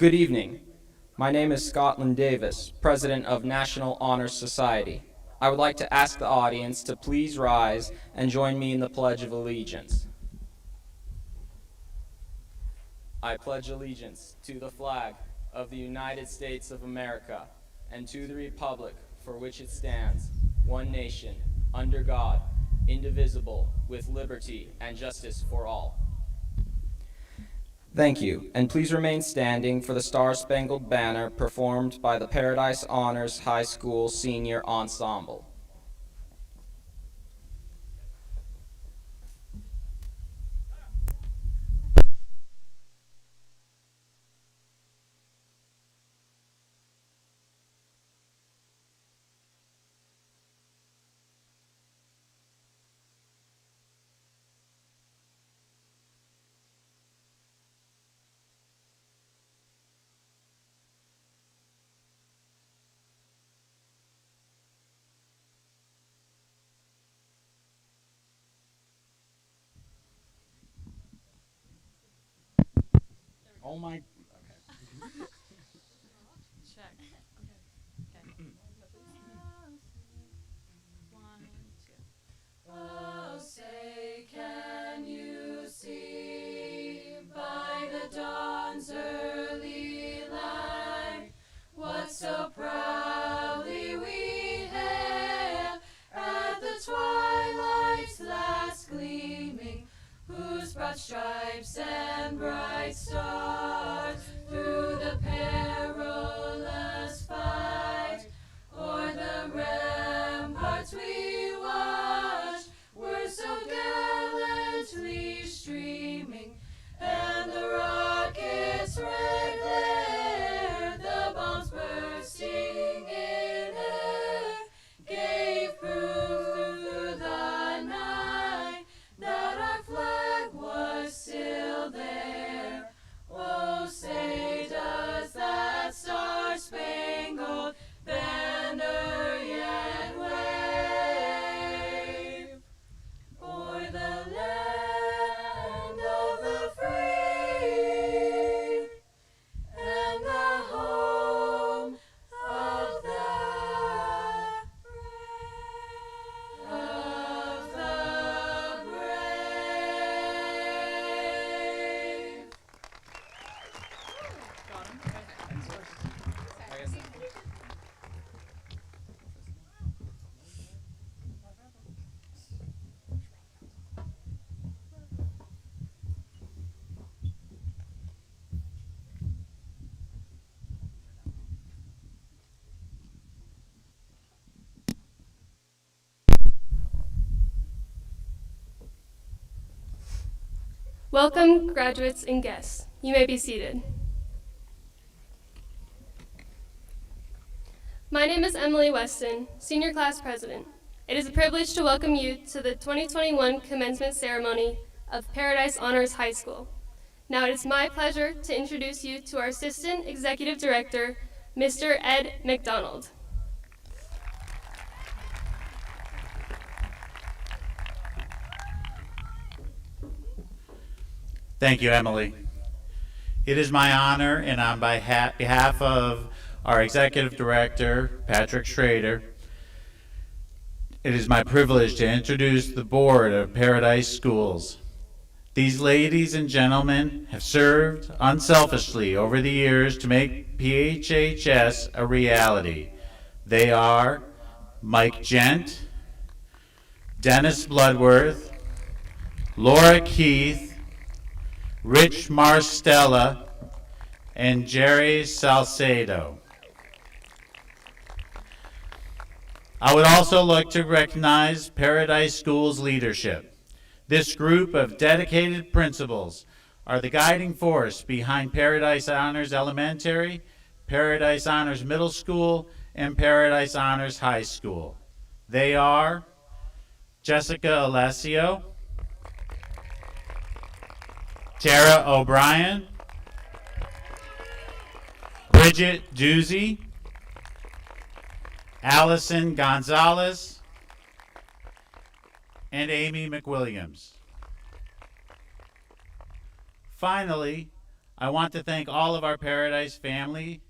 Good evening. My name is Scotland Davis, President of National Honor Society. I would like to ask the audience to please rise and join me in the Pledge of Allegiance. I pledge allegiance to the flag of the United States of America and to the republic for which it stands, one nation, under God, indivisible, with liberty and justice for all. Thank you, and please remain standing for the Star-Spangled Banner performed by the Paradise Honors High School Senior Ensemble. Oh my. Check. Okay. One, two. Oh, say, can you see by the dawn's early light what so proudly we hailed at the twilight's last gleaming, whose broad stripes and bright stars through the perilous fight o'er the ramparts we watched were so gallantly streaming, and the rockets' red glare, the bombs bursting in air, gave proof through the night that our flag was still there. Oh, say, does that star-spangled banner yet wave o'er the land of the free and the home of the brave? Got him. Welcome, graduates and guests. You may be seated. My name is Emily Weston, Senior Class President. It is a privilege to welcome you to the 2021 commencement ceremony of Paradise Honors High School. Now it is my pleasure to introduce you to our Assistant Executive Director, Mr. Ed McDonald. Thank you, Emily. It is my honor, and on behalf of our Executive Director, Patrick Schrader, it is my privilege to introduce the Board of Paradise Schools. These ladies and gentlemen have served unselfishly over the years to make PHHS a reality. They are Mike Gent, Dennis Bloodworth, Laura Keith, Rich Marstella, and Jerry Salcedo. I would also like to recognize Paradise Schools leadership. This group of dedicated principals are the guiding force behind Paradise Honors Elementary, Paradise Honors Middle School, and Paradise Honors High School. They are Jessica Alessio, Tara O'Brien, Bridget Doozy, Allison Gonzalez, and Amy McWilliams. Finally, I want to thank all of our Paradise family,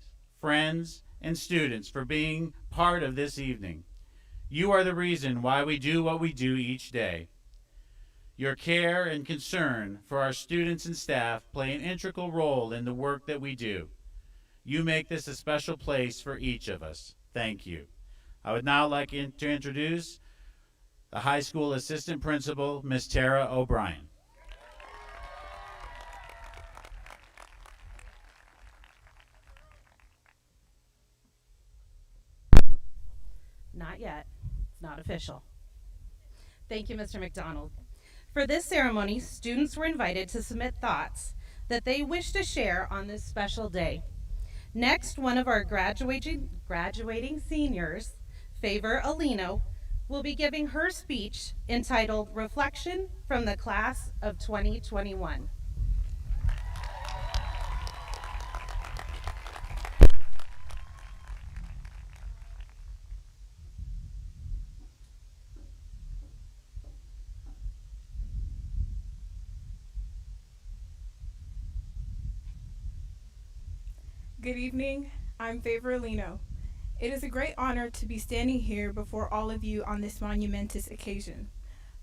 friends, and students for being part of this evening. You are the reason why we do what we do each day. Your care and concern for our students and staff play an integral role in the work that we do. You make this a special place for each of us. Thank you. I would now like to introduce the high school assistant principal, Ms. Tara O'Brien. Not yet. It's not official. Thank you, Mr. McDonald. For this ceremony, students were invited to submit thoughts that they wish to share on this special day. Next, one of our graduating seniors, Favor Alino, will be giving her speech entitled Reflection from the Class of 2021. Good evening, I'm Favor Alino. It is a great honor to be standing here before all of you on this monumentous occasion.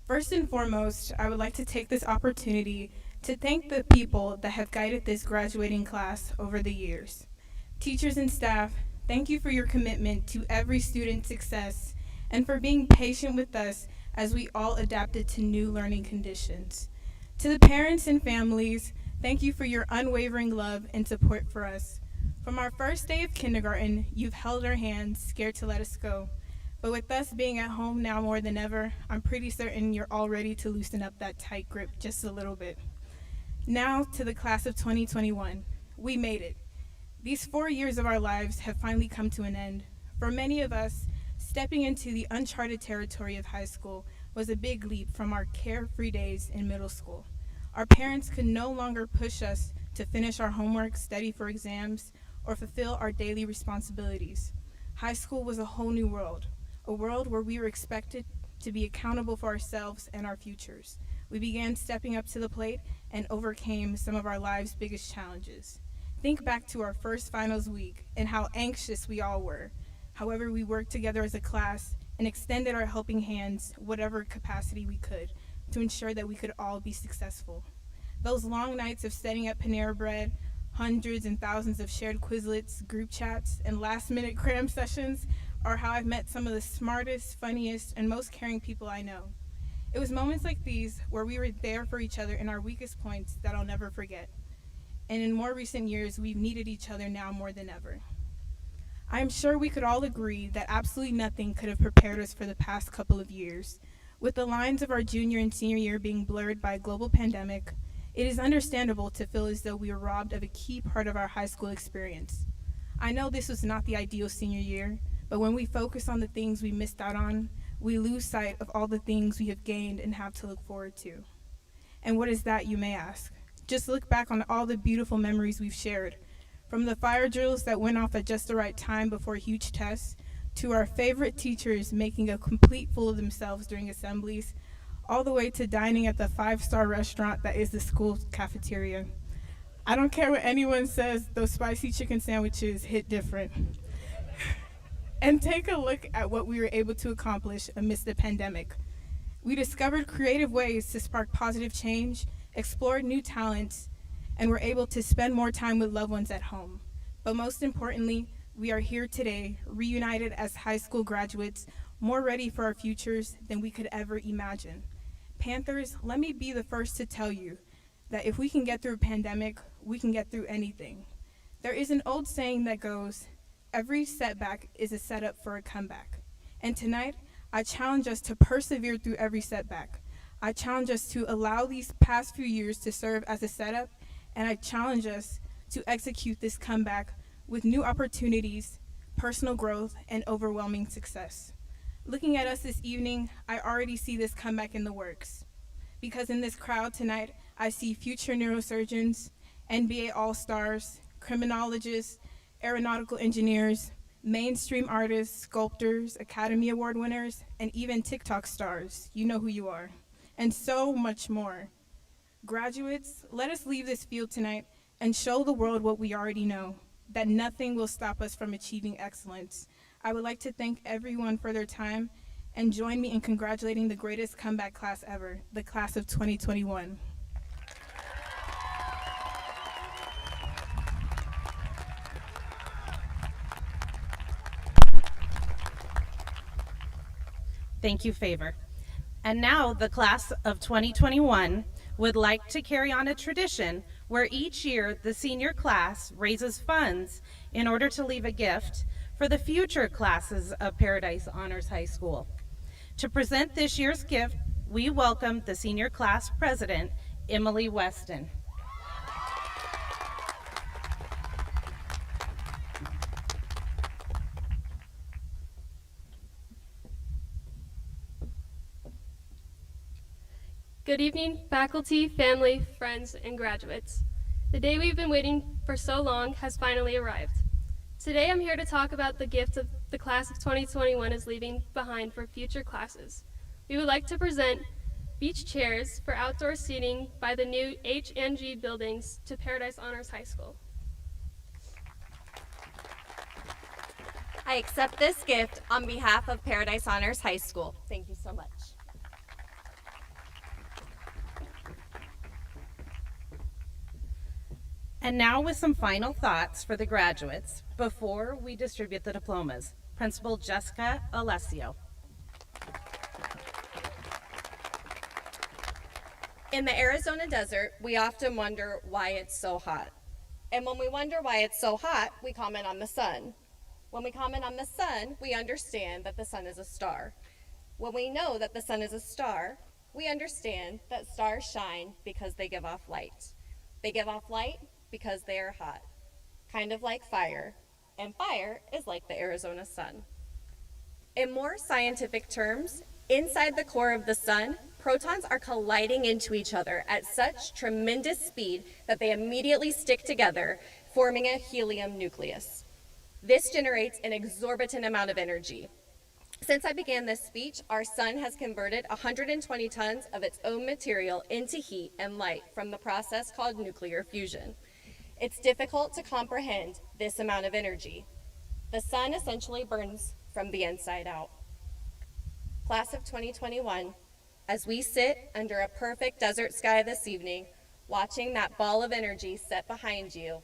First and foremost, I would like to take this opportunity to thank the people that have guided this graduating class over the years. Teachers and staff, thank you for your commitment to every student's success and for being patient with us as we all adapted to new learning conditions. To the parents and families, thank you for your unwavering love and support for us. From our first day of kindergarten, you've held our hands, scared to let us go. But with us being at home now more than ever, I'm pretty certain you're all ready to loosen up that tight grip just a little bit. Now to the class of 2021. We made it. These 4 years of our lives have finally come to an end. For many of us, stepping into the uncharted territory of high school was a big leap from our carefree days in middle school. Our parents could no longer push us to finish our homework, study for exams, or fulfill our daily responsibilities. High school was a whole new world, a world where we were expected to be accountable for ourselves and our futures. We began stepping up to the plate and overcame some of our lives' biggest challenges. Think back to our first finals week and how anxious we all were. However, we worked together as a class and extended our helping hands, whatever capacity we could, to ensure that we could all be successful. Those long nights of setting up Panera Bread, hundreds and thousands of shared Quizlets, group chats, and last-minute cram sessions are how I've met some of the smartest, funniest, and most caring people I know. It was moments like these where we were there for each other in our weakest points that I'll never forget. And in more recent years, we've needed each other now more than ever. I am sure we could all agree that absolutely nothing could have prepared us for the past couple of years. With the lines of our junior and senior year being blurred by a global pandemic, it is understandable to feel as though we were robbed of a key part of our high school experience. I know this was not the ideal senior year, but when we focus on the things we missed out on, we lose sight of all the things we have gained and have to look forward to. And what is that, you may ask? Just look back on all the beautiful memories we've shared, from the fire drills that went off at just the right time before huge tests, to our favorite teachers making a complete fool of themselves during assemblies, all the way to dining at the 5-star restaurant that is the school cafeteria. I don't care what anyone says, those spicy chicken sandwiches hit different. And take a look at what we were able to accomplish amidst the pandemic. We discovered creative ways to spark positive change, explored new talents, and were able to spend more time with loved ones at home. But most importantly, we are here today, reunited as high school graduates, more ready for our futures than we could ever imagine. Panthers, let me be the first to tell you that if we can get through a pandemic, we can get through anything. There is an old saying that goes, every setback is a setup for a comeback. And tonight, I challenge us to persevere through every setback. I challenge us to allow these past few years to serve as a setup, and I challenge us to execute this comeback with new opportunities, personal growth, and overwhelming success. Looking at us this evening, I already see this comeback in the works. Because in this crowd tonight, I see future neurosurgeons, NBA All-Stars, criminologists, aeronautical engineers, mainstream artists, sculptors, Academy Award winners, and even TikTok stars. You know who you are. And so much more. Graduates, let us leave this field tonight and show the world what we already know, that nothing will stop us from achieving excellence. I would like to thank everyone for their time and join me in congratulating the greatest comeback class ever, the class of 2021. Thank you, Favor. And now the class of 2021 would like to carry on a tradition where each year the senior class raises funds in order to leave a gift for the future classes of Paradise Honors High School. To present this year's gift, we welcome the senior class president, Emily Weston. Good evening, faculty, family, friends, and graduates. The day we've been waiting for so long has finally arrived. Today I'm here to talk about the gift of the class of 2021 is leaving behind for future classes. We would like to present beach chairs for outdoor seating by the new H&G buildings to Paradise Honors High School. I accept this gift on behalf of Paradise Honors High School. Thank you so much. And now with some final thoughts for the graduates before we distribute the diplomas. Principal Jessica Alessio. In the Arizona desert, we often wonder why it's so hot. And when we wonder why it's so hot, we comment on the sun. When we comment on the sun, we understand that the sun is a star. When we know that the sun is a star, we understand that stars shine because they give off light. They give off light because they are hot, kind of like fire, and fire is like the Arizona sun. In more scientific terms, inside the core of the sun, protons are colliding into each other at such tremendous speed that they immediately stick together, forming a helium nucleus. This generates an exorbitant amount of energy. Since I began this speech, our sun has converted 120 tons of its own material into heat and light from the process called nuclear fusion. It's difficult to comprehend this amount of energy. The sun essentially burns from the inside out. Class of 2021, as we sit under a perfect desert sky this evening, watching that ball of energy set behind you,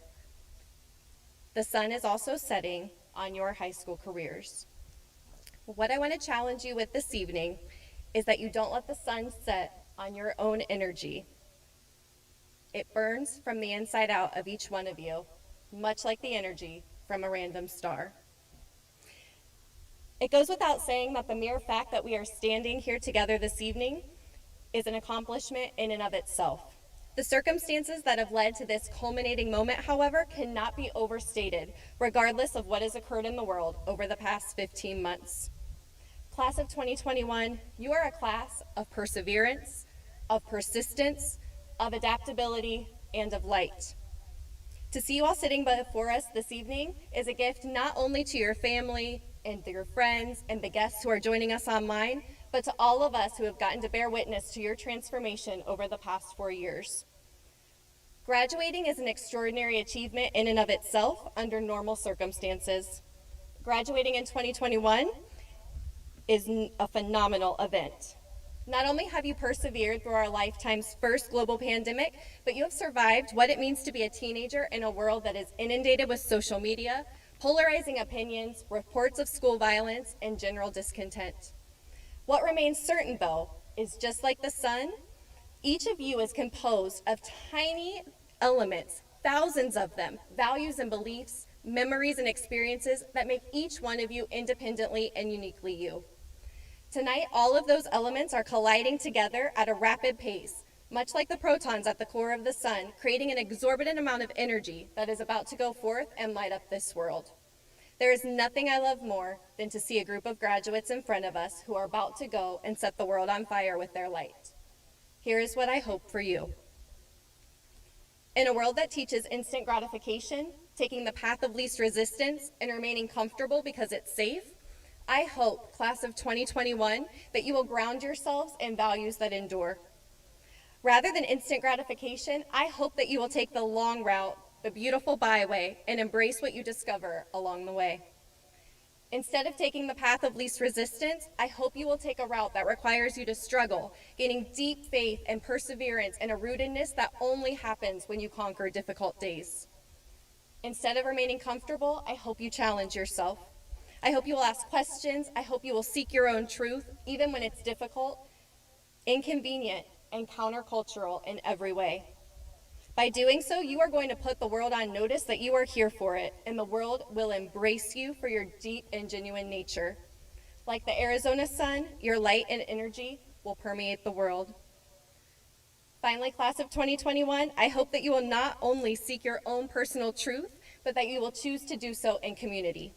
the sun is also setting on your high school careers. What I want to challenge you with this evening is that you don't let the sun set on your own energy. It burns from the inside out of each one of you, much like the energy from a random star. It goes without saying that the mere fact that we are standing here together this evening is an accomplishment in and of itself. The circumstances that have led to this culminating moment, however, cannot be overstated, regardless of what has occurred in the world over the past 15 months. Class of 2021, you are a class of perseverance, of persistence, of adaptability, and of light. To see you all sitting before us this evening is a gift not only to your family and your friends and the guests who are joining us online, but to all of us who have gotten to bear witness to your transformation over the past 4 years. Graduating is an extraordinary achievement in and of itself under normal circumstances. Graduating in 2021 is a phenomenal event. Not only have you persevered through our lifetime's first global pandemic, but you have survived what it means to be a teenager in a world that is inundated with social media, polarizing opinions, reports of school violence, and general discontent. What remains certain, though, is just like the sun, each of you is composed of tiny elements, thousands of them, values and beliefs, memories and experiences that make each one of you independently and uniquely you. Tonight, all of those elements are colliding together at a rapid pace, much like the protons at the core of the sun, creating an exorbitant amount of energy that is about to go forth and light up this world. There is nothing I love more than to see a group of graduates in front of us who are about to go and set the world on fire with their light. Here is what I hope for you. In a world that teaches instant gratification, taking the path of least resistance, and remaining comfortable because it's safe, I hope, class of 2021, that you will ground yourselves in values that endure. Rather than instant gratification, I hope that you will take the long route the beautiful byway, and embrace what you discover along the way. Instead of taking the path of least resistance, I hope you will take a route that requires you to struggle, gaining deep faith and perseverance and a rootedness that only happens when you conquer difficult days. Instead of remaining comfortable, I hope you challenge yourself. I hope you will ask questions. I hope you will seek your own truth, even when it's difficult, inconvenient, and countercultural in every way. By doing so, you are going to put the world on notice that you are here for it, and the world will embrace you for your deep and genuine nature. Like the Arizona sun, your light and energy will permeate the world. Finally, class of 2021, I hope that you will not only seek your own personal truth, but that you will choose to do so in community.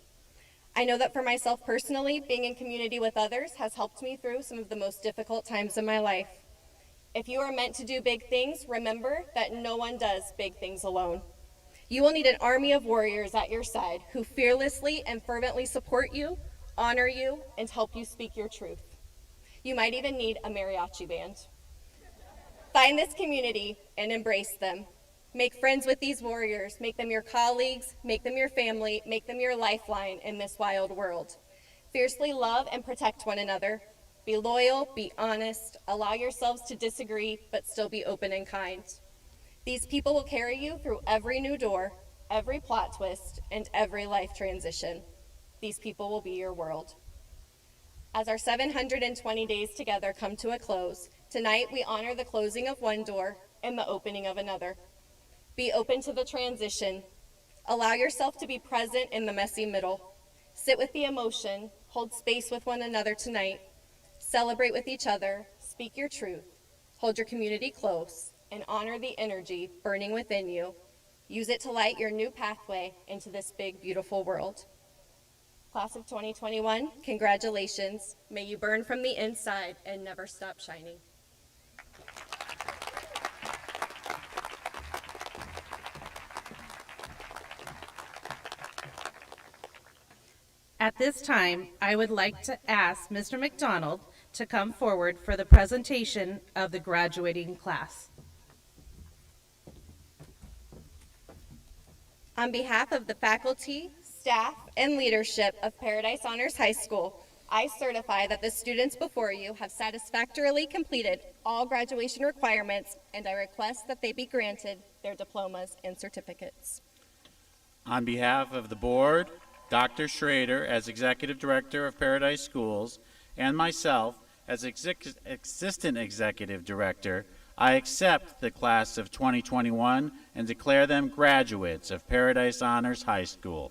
I know that for myself personally, being in community with others has helped me through some of the most difficult times in my life. If you are meant to do big things, remember that no one does big things alone. You will need an army of warriors at your side who fearlessly and fervently support you, honor you, and help you speak your truth. You might even need a mariachi band. Find this community and embrace them. Make friends with these warriors. Make them your colleagues, make them your family, make them your lifeline in this wild world. Fiercely love and protect one another. Be loyal, be honest, allow yourselves to disagree, but still be open and kind. These people will carry you through every new door, every plot twist, and every life transition. These people will be your world. As our 720 days together come to a close, tonight we honor the closing of one door and the opening of another. Be open to the transition. Allow yourself to be present in the messy middle. Sit with the emotion, hold space with one another tonight. Celebrate with each other, speak your truth, hold your community close, and honor the energy burning within you. Use it to light your new pathway into this big, beautiful world. Class of 2021, congratulations. May you burn from the inside and never stop shining. At this time, I would like to ask Mr. McDonald to come forward for the presentation of the graduating class. On behalf of the faculty, staff, and leadership of Paradise Honors High School, I certify that the students before you have satisfactorily completed all graduation requirements, and I request that they be granted their diplomas and certificates. On behalf of the board, Dr. Schrader as Executive Director of Paradise Schools, and myself as Assistant Executive Director, I accept the class of 2021 and declare them graduates of Paradise Honors High School.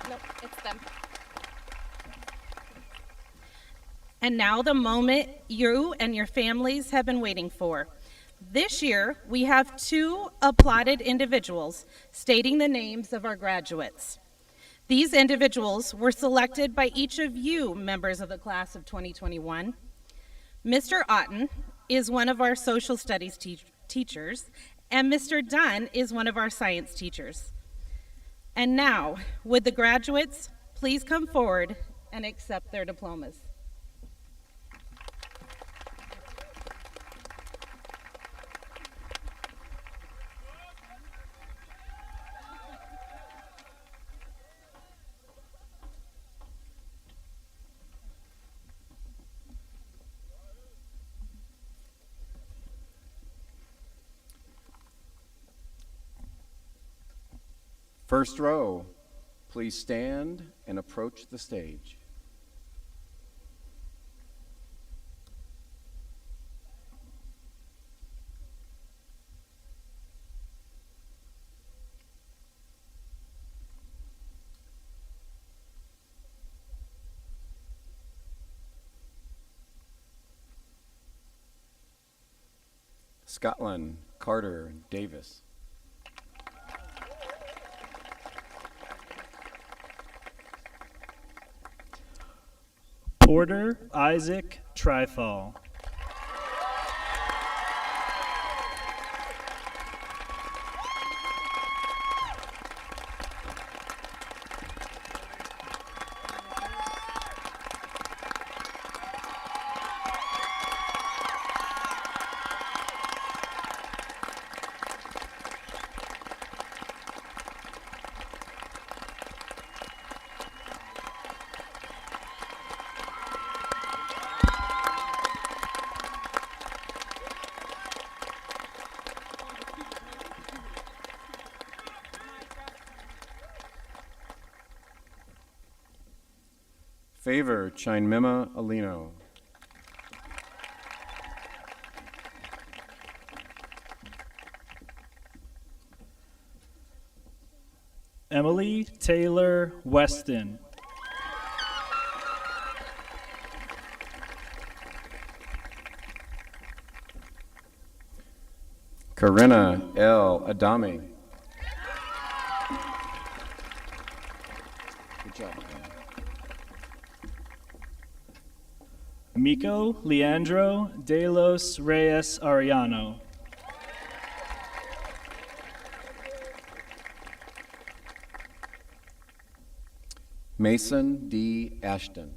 Nope, it's them. And now the moment you and your families have been waiting for. This year, we have two applauded individuals stating the names of our graduates. These individuals were selected by each of you, members of the class of 2021. Mr. Otten is one of our social studies teachers, and Mr. Dunn is one of our science teachers. And now, would the graduates please come forward and accept their diplomas? First row, please stand and approach the stage. Scotland, Carter, Davis. Porter Isaac Trifall. Favor Chinmima Alino. Emily Taylor Weston. Corinna L. Adami. Good job. Miko Leandro de los Reyes Arellano. Mason D. Ashton.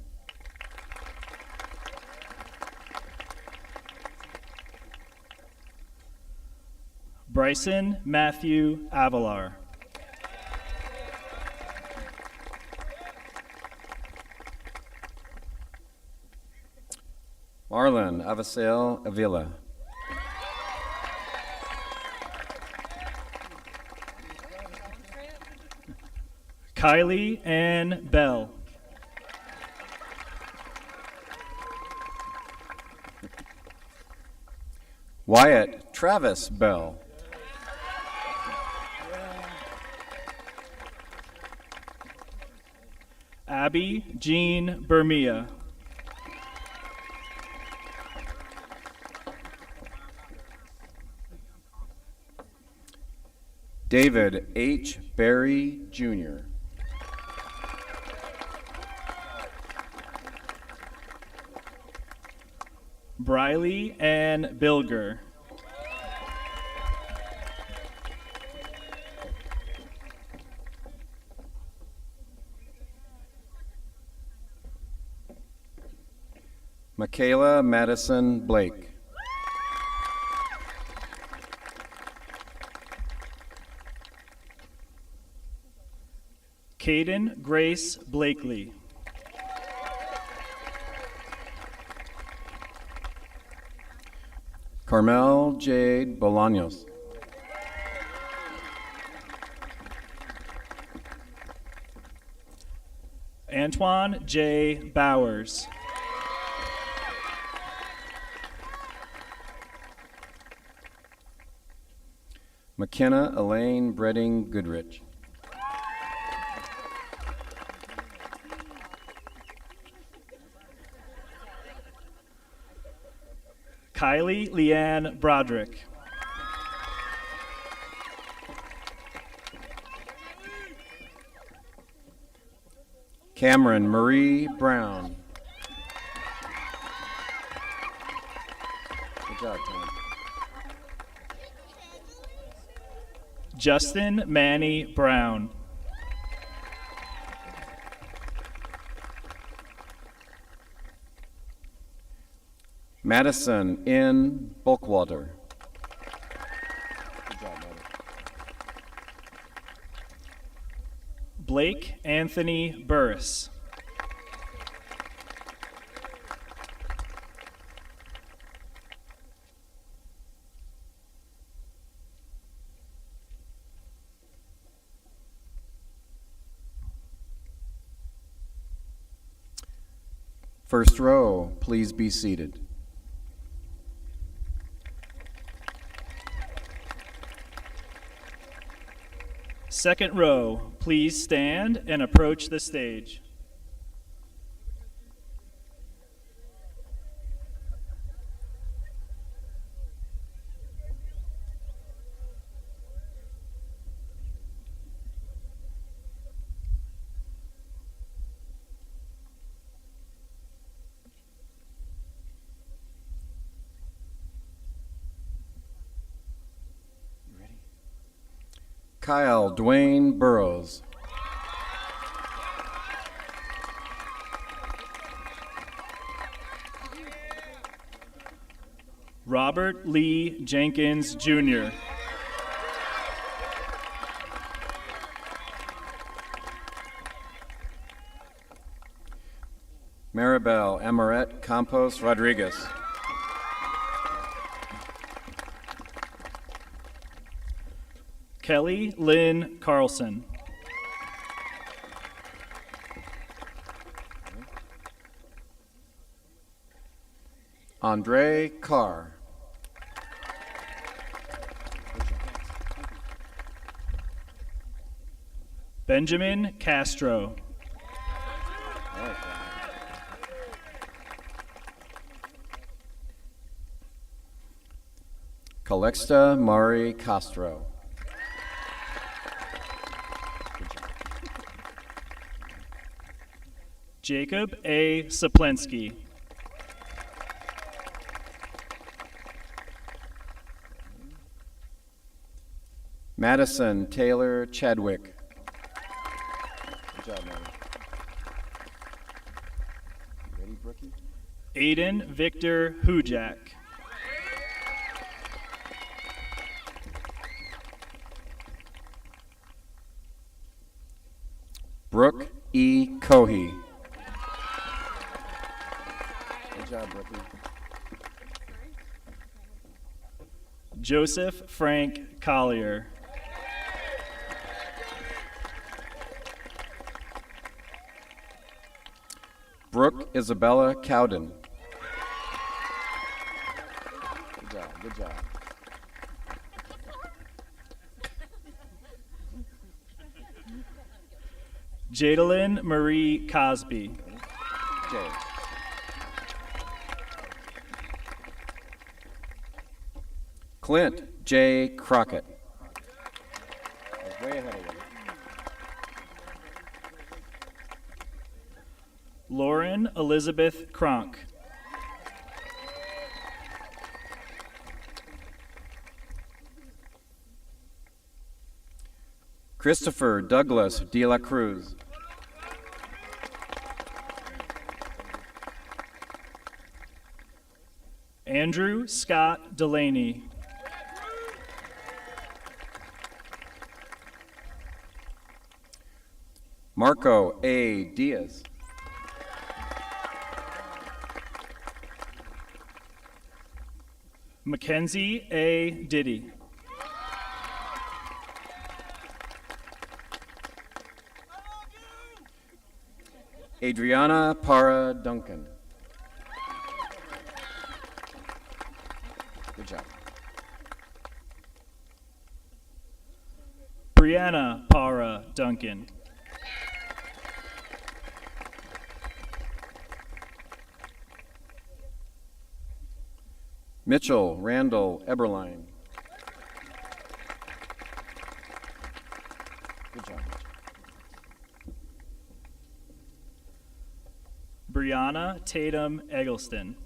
Bryson Matthew Avalar. Marlon Avasel Avila. Kylie Ann Bell. Wyatt Travis Bell. Abby Jean Bermia. David H. Berry Jr. Briley Ann Bilger. Michaela Madison Blake. Caden Grace Blakely. Carmel Jade Bolaños. Antoine J. Bowers. McKenna Elaine Bredding Goodrich. Kylie Leanne Broderick. Cameron Marie Brown. Good job, Tom. Justin Manny Brown. Madison N. Bulkwater. Good job, Madison. Blake Anthony Burris. First row, please be seated. Second row, please stand and approach the stage. Kyle Dwayne Burrows. Robert Lee Jenkins, Jr. Maribel Amaret Campos Rodriguez. Kelly Lynn Carlson. Andre Carr. Benjamin Castro. Calixta Mari Castro. Jacob A. Saplensky. Madison Taylor Chadwick. Good job, Maddie. Ready, Brookie? Aiden Victor Hujak. Brooke E. Cohey. Good job, Brookie. Joseph Frank Collier. Brooke Isabella Cowden. Good job, good job. Jadalyn Marie Cosby. Jay. Clint J. Crockett. I was way ahead of you. Lauren Elizabeth Kronk. Christopher Douglas de la Cruz. Andrew Scott Delaney. Marco A. Diaz. Mackenzie A. Diddy. Adriana Para Duncan. Good job. Brianna Para Duncan. Mitchell Randall Eberline. Good job. Brianna Tatum Eggleston.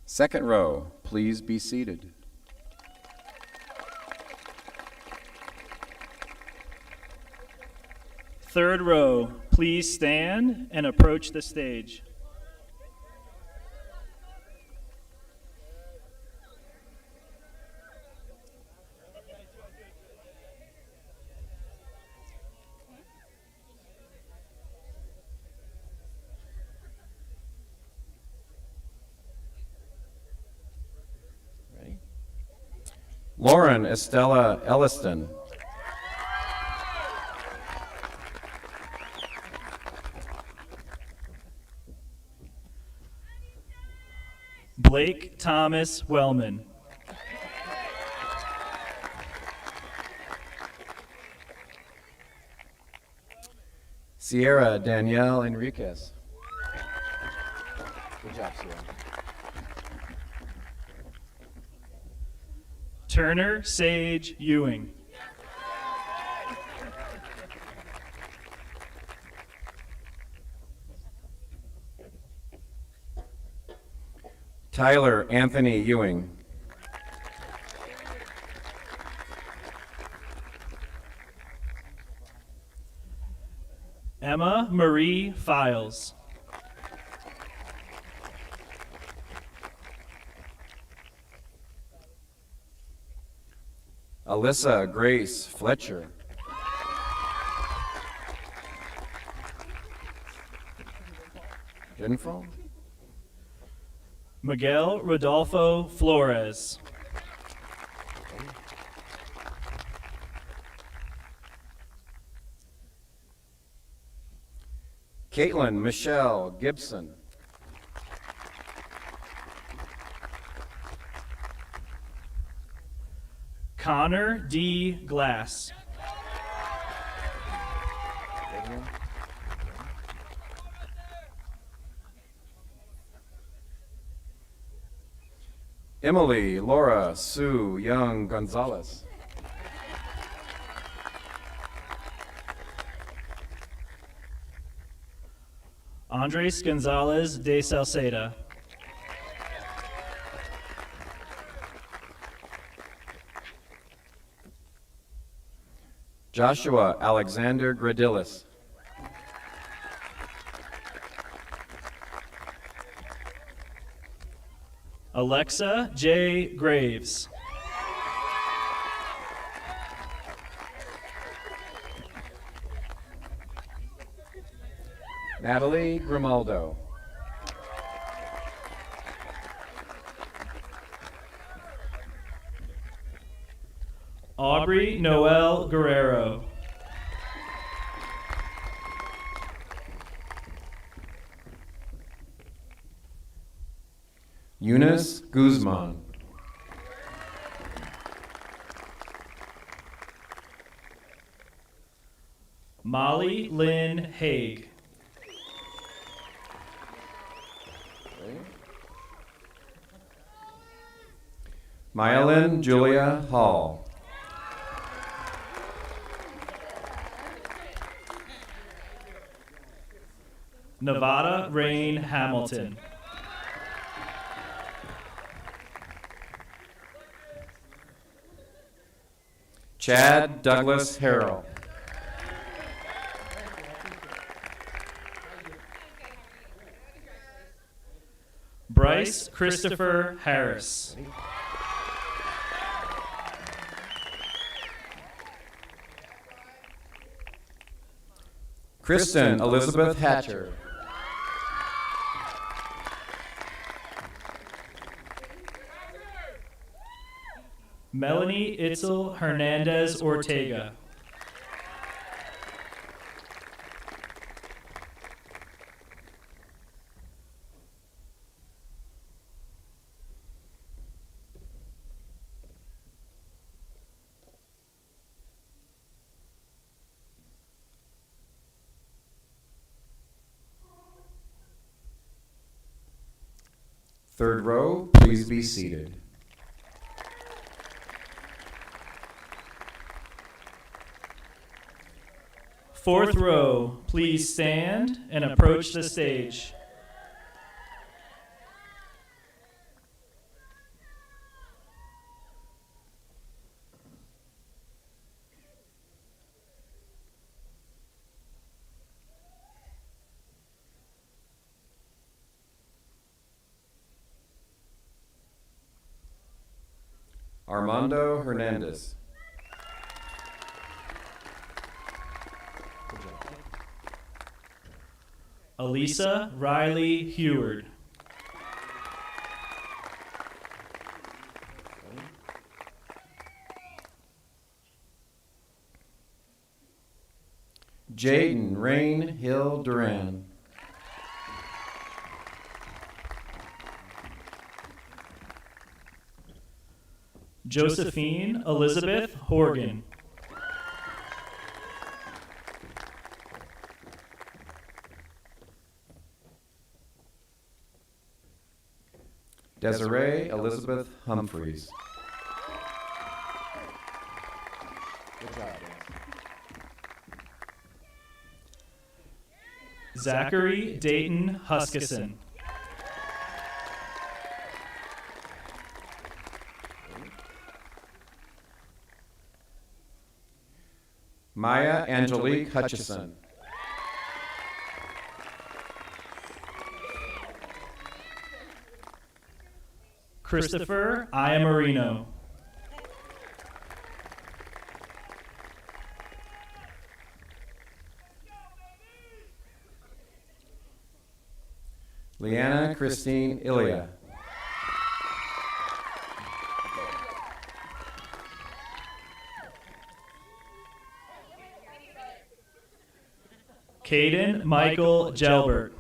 Second row, please be seated. Third row, please stand and approach the stage. Ready? Lauren Estella Elliston. Blake Thomas Wellman. Sierra Danielle Enriquez. Good job, Sierra. Turner Sage Ewing. Tyler Anthony Ewing. Emma Marie Files. Alyssa Grace Fletcher. Didn't fall? Miguel Rodolfo Flores. Caitlin Michelle Gibson. Connor D. Glass. Emily Laura Sue Young Gonzalez. Andres Gonzalez de Salceda. Joshua Alexander Gradilis. Alexa J. Graves. Natalie Grimaldo. Aubrey Noel Guerrero. Eunice Guzman. Molly Lynn Haig. Myelin Julia Hall. Nevada Rain Hamilton. Chad Douglas Harrell. Bryce Christopher Harris. Kristen Elizabeth Hatcher. Melanie Itzel Hernandez Ortega. Third row, please be seated. Fourth row, please stand and approach the stage. Armando Hernandez. Elisa Riley Heward. Jaden Rain Hill Duran. Josephine Elizabeth Horgan. Desiree Elizabeth Humphreys. Good job, Zachary Dayton Huskisson. Maya Angelique Hutchison. Christopher Iamarino. Leanna Christine Ilya. Caden Michael Gelbert.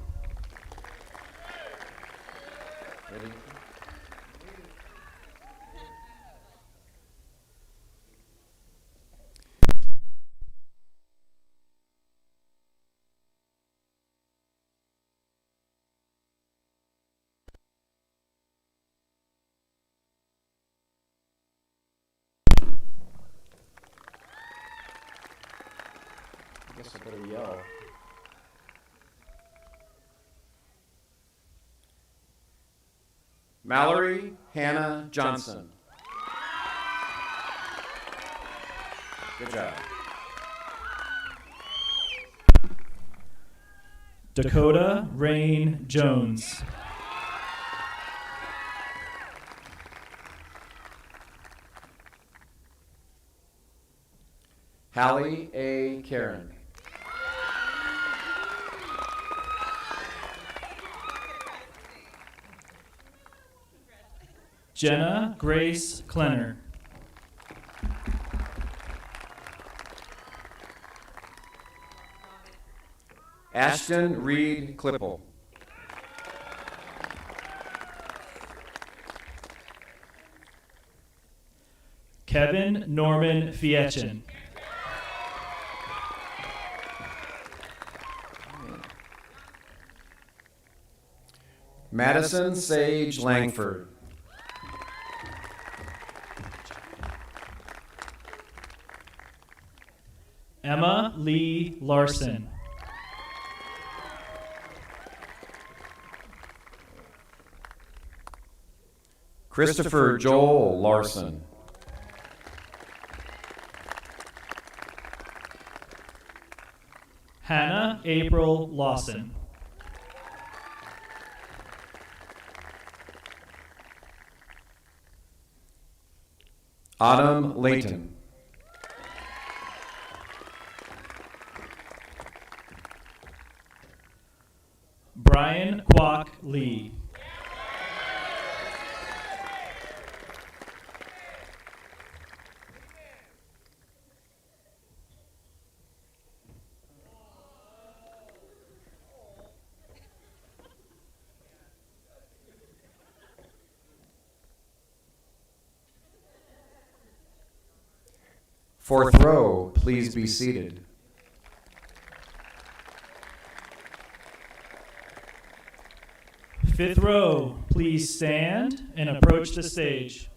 I guess I better yell. Mallory Hannah Johnson. Good job. Dakota Rain Jones. Hallie A. Karen. Jenna Grace Klenner. Ashton Reed Klippel. Kevin Norman Fietchen. Madison Sage Langford. Emma Lee Larson. Christopher Joel Larson. Hannah April Lawson. Autumn Layton. Brian Kwok Lee. Fourth row, please be seated. Fifth row, please stand and approach the stage.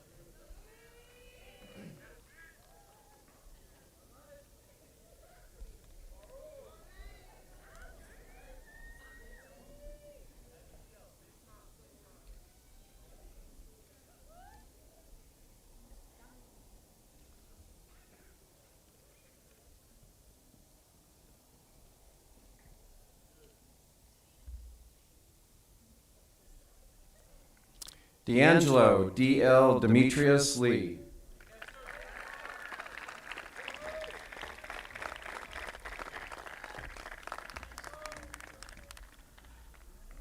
D'Angelo D.L. Demetrius Lee.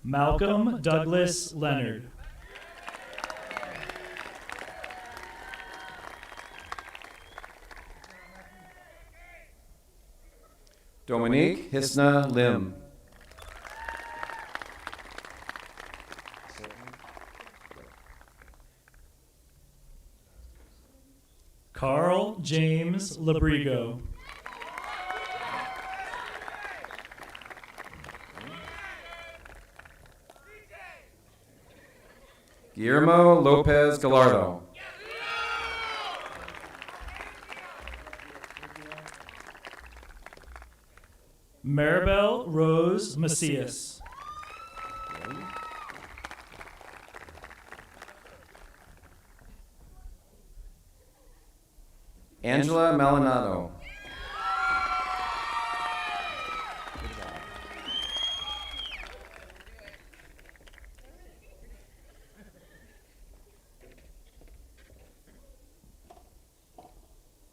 Malcolm Douglas Leonard. Dominique Hisna Lim. Carl James Labrigo. Guillermo Lopez Gallardo. Maribel Rose Macias. Angela Malinado.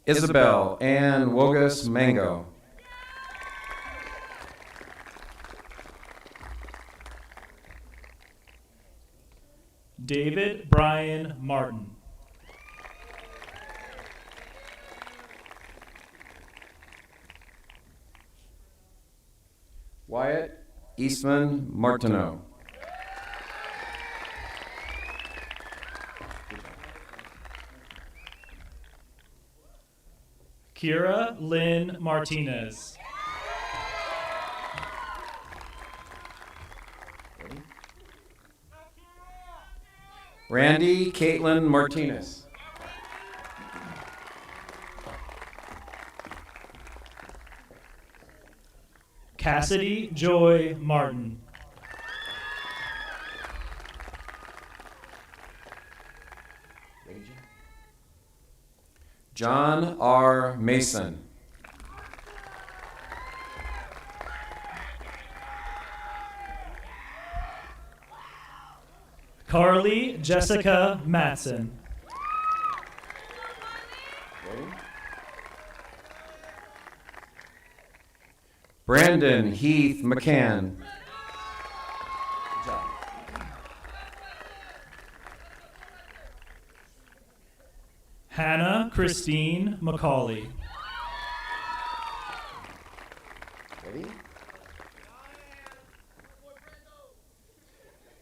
Isabel Ann Wogus Mango. David Brian Martin. Wyatt Eastman Martineau. Kira Lynn Martinez. Randy Caitlin Martinez. Cassidy Joy Martin. John R. Mason. Carly Jessica Matson. Brandon Heath McCann. Hannah Christine McCauley.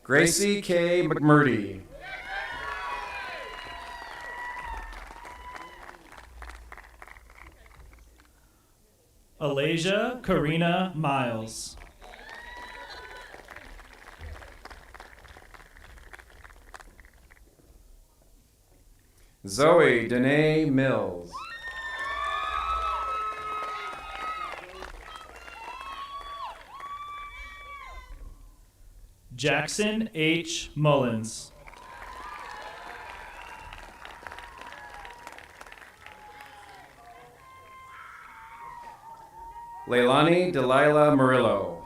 Gracie K. McMurdy. Alasia Karina Miles. Zoe Danae Mills. Jackson H. Mullins. Leilani Delilah Murillo.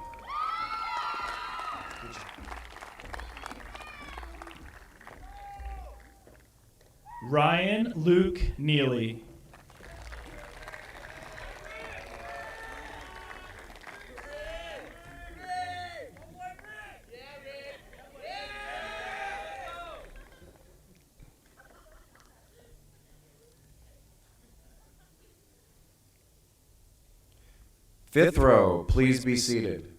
Ryan Luke Neely. Fifth row, please be seated.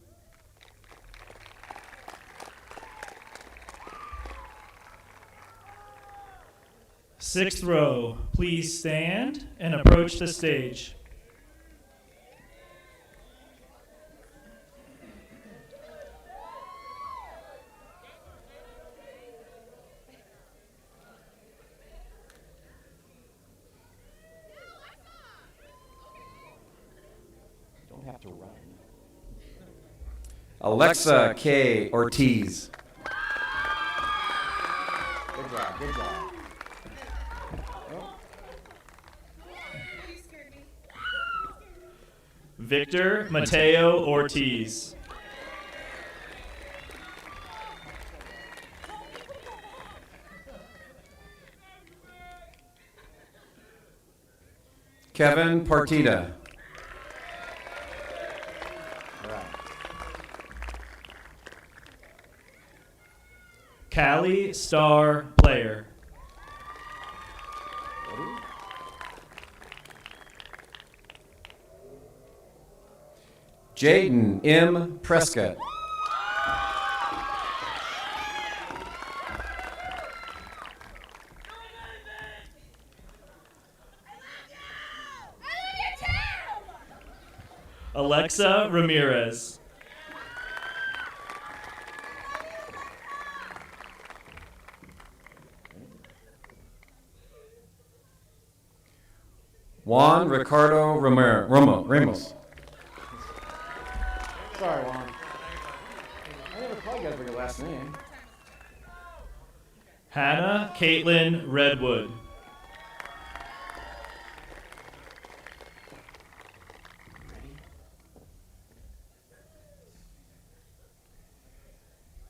Sixth row, please stand and approach the stage. Don't have to run. Alexa K. Ortiz. Good job, good job. Victor Mateo Ortiz. Kevin Partita. Callie Star Player. Jaden M. Prescott. Alexa Ramirez. Juan Ricardo Ramos. Sorry, Juan. I never call you guys by your last name. Hannah Caitlin Redwood.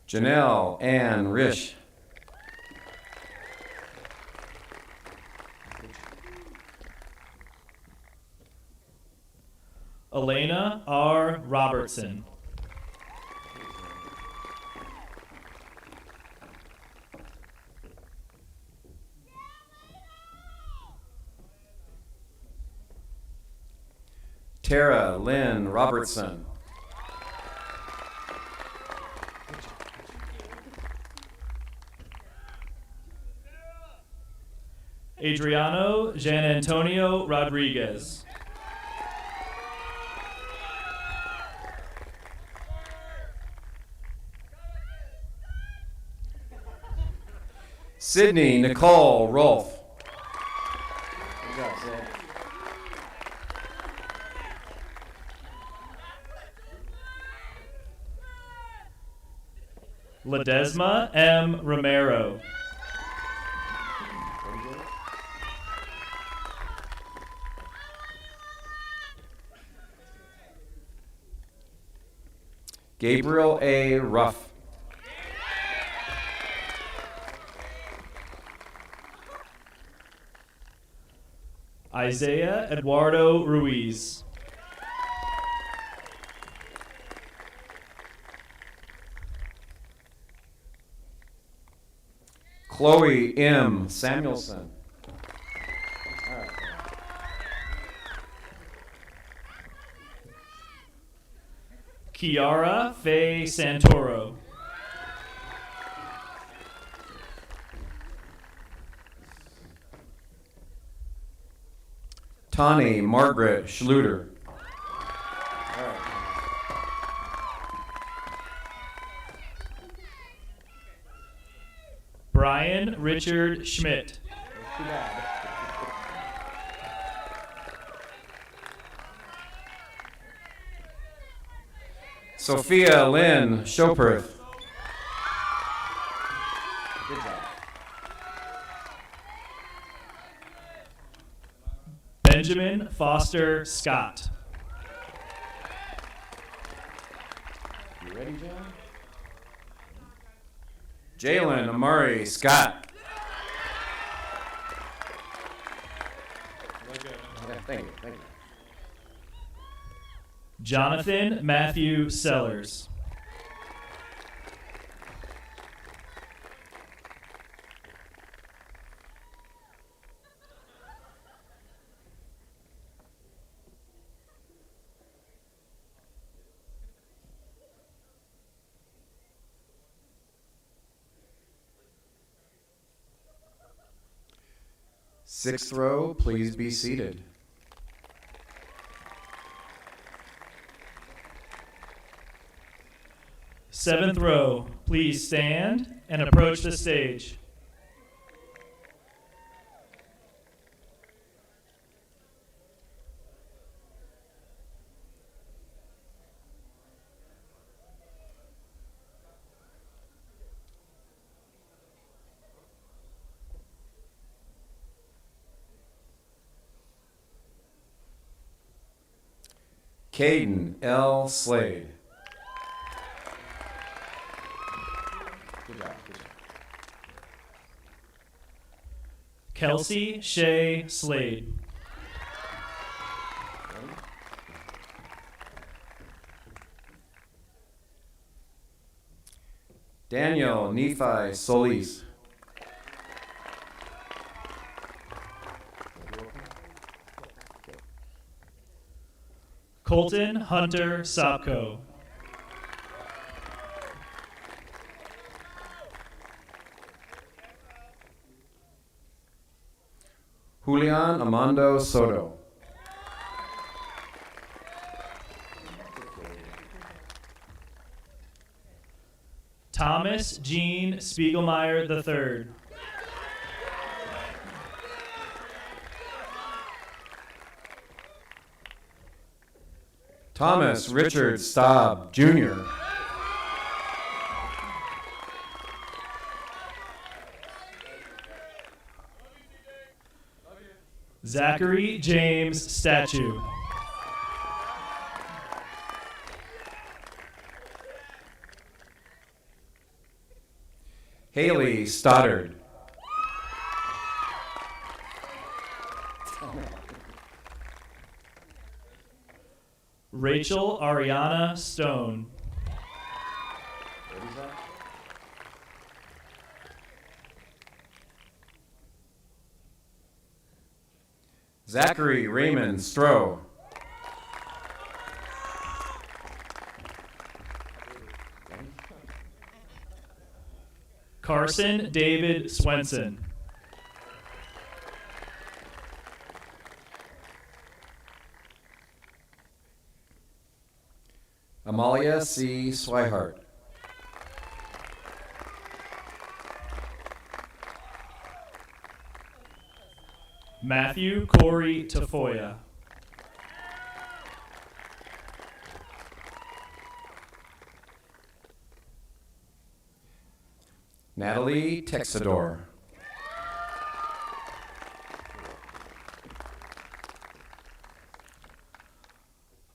Janelle Ann Risch. Elena R. Robertson. Tara Lynn Robertson. Adriano Gian Antonio Rodriguez. Sydney Nicole Rolfe. Good job, Sid. Ledesma M. Romero. Gabriel A. Ruff. Isaiah Eduardo Ruiz. Chloe M. Samuelson. Kiara Faye Santoro. Tani Margaret Schluter. Brian Richard Schmidt. Sophia Lynn Schoperth. Good job. Benjamin Foster Scott. You ready, John? Jalen Amari Scott. Yeah, thank you, thank you. Jonathan Matthew Sellers. Sixth row, please be seated. Seventh row, please stand and approach the stage. Caden L. Slade. Good job, good job. Kelsey Shea Slade. Daniel Nephi Solis. Colton Hunter Sopko. Julian Amando Soto. Thomas Gene Spiegelmeyer III. Thomas Richard Staub, Jr. Zachary James Statue. Haley Stoddard. Rachel Ariana Stone. Zachary Raymond Stroh. Carson David Swenson. Amalia C. Swihart. Matthew Corey Tafoya. Natalie Texador.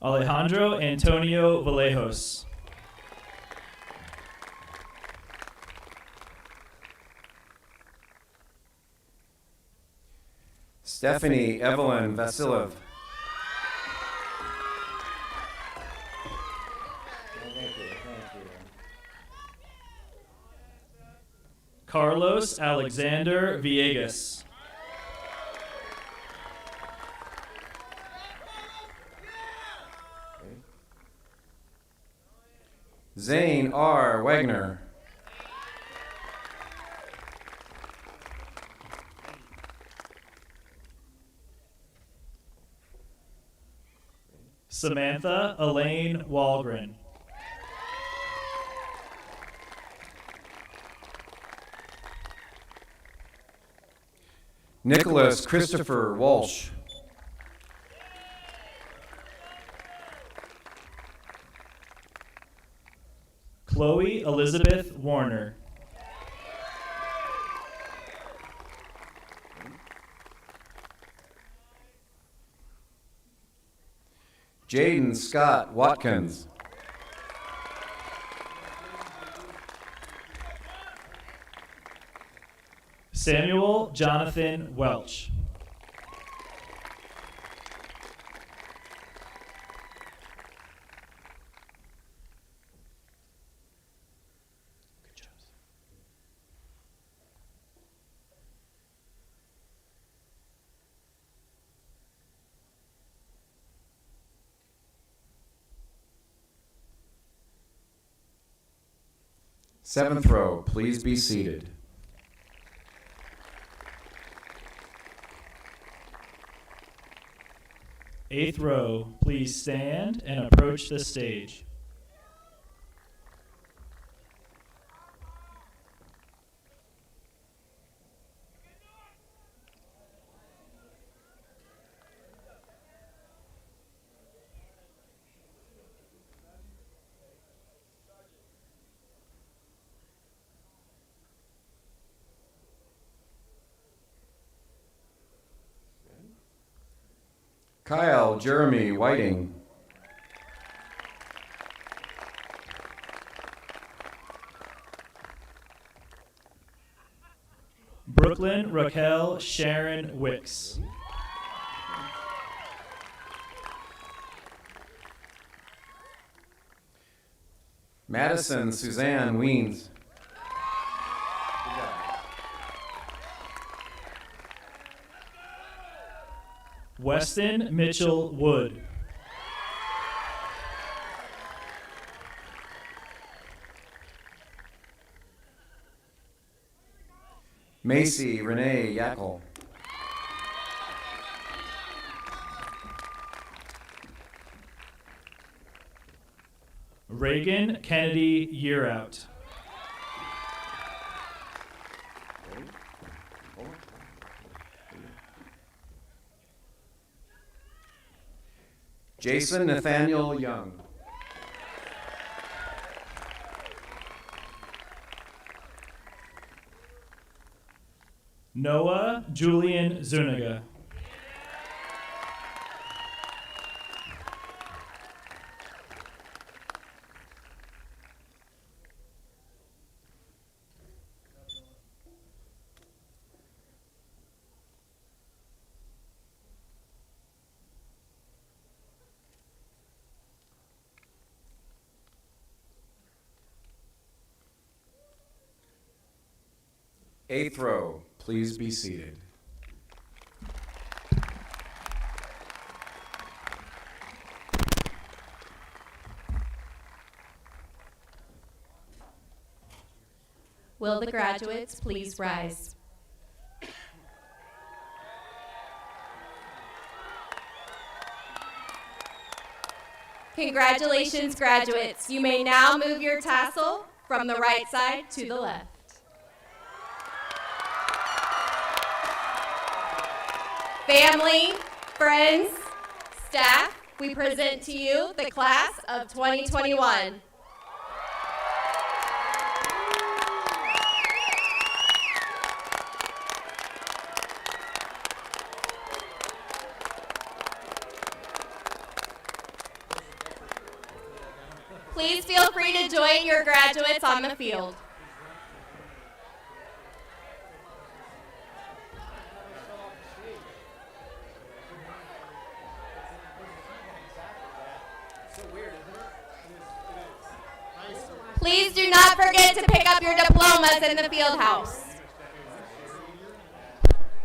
Alejandro Antonio Vallejos. Stephanie Evelyn Vasilov. Carlos Alexander Villegas. Zane R. Wagner. Samantha Elaine Walgren. Nicholas Christopher Walsh. Chloe Elizabeth Warner. Jaden Scott Watkins. Samuel Jonathan Welch. Seventh row, please be seated. Eighth row, please stand and approach the stage. Kyle Jeremy Whiting. Brooklyn Raquel Sharon Wicks. Madison Suzanne Weens. Weston Mitchell Wood. Macy Renee Yackel. Reagan Kennedy Yearout. Jason Nathaniel Young. Noah Julian Zuniga. Eighth row, please be seated. Will the graduates please rise? Congratulations, graduates. You may now move your tassel from the right side to the left. Family, friends, staff, we present to you the class of 2021. Please feel free to join your graduates on the field. Please do not forget to pick up your diplomas in the field house.